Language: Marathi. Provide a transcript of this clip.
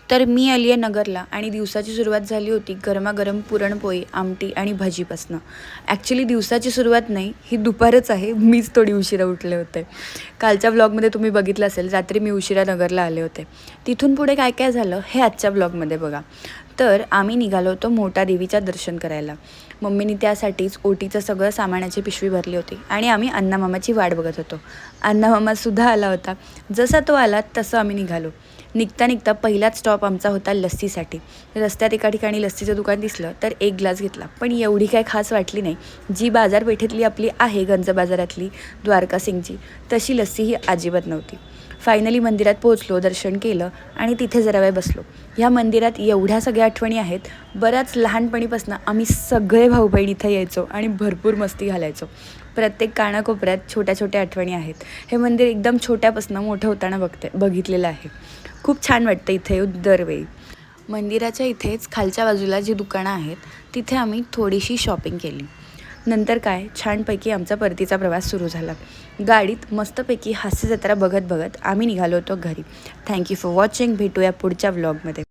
तर मी आली आहे नगरला आणि दिवसाची सुरुवात झाली होती गरमागरम पुरणपोळी, आमटी आणि भजीपासनं. ॲक्च्युली दिवसाची सुरुवात नाही, ही दुपारच आहे. मीच थोडी उशिरा उठले होते. कालच्या व्लॉगमध्ये तुम्ही बघितलं असेल, रात्री मी उशिरा नगरला आले होते. तिथून पुढे काय काय झालं हे आजच्या व्लॉगमध्ये बघा. तर आम्ही निघालो होतो मोठा देवीच्या दर्शन करायला. मम्मीने त्यासाठीच ओटीचं सगळं सामानाची पिशवी भरली होती आणि आम्ही अण्णामामाची वाट बघत होतो. अण्णामामासुद्धा आला होता. जसा तो आला तसं आम्ही निघालो. निघता निघता पहिलाच स्टॉप आमचा होता लस्सीसाठी. रस्त्यात एका ठिकाणी लस्सीचं दुकान दिसलं तर एक ग्लास घेतला, पण एवढी काही खास वाटली नाही. जी बाजारपेठेतली आपली आहे गंज बाजारातली द्वारका सिंगची, तशी लस्सी ही अजिबात नव्हती. फायनली मंदिरात पोहोचलो, दर्शन केलं आणि तिथे जरा वेळ बसलो. ह्या मंदिरात एवढ्या सगळ्या आठवणी आहेत. बऱ्याच लहानपणीपासून आम्ही सगळे भाऊ बहीण इथं यायचो आणि भरपूर मस्ती घालायचो. प्रत्येक कानाकोपऱ्यात छोट्या छोट्या आठवणी आहेत. हे मंदिर एकदम छोट्यापासून मोठं होताना बघितलेलं आहे. खूप छान वाटतं इथे दरवेळी. मंदिराच्या इथेच खालच्या बाजूला जी दुकानं आहेत तिथे आम्ही थोडीशी शॉपिंग केली. नंतर काय छानपैकी आमचा परतीचा प्रवास सुरू झाला. गाडीत मस्तपैकी हास्य जत्रा बघत बघत आम्ही निघालो होतो घरी. Thank you for watching. भेटूया पुढच्या व्लॉगमध्ये.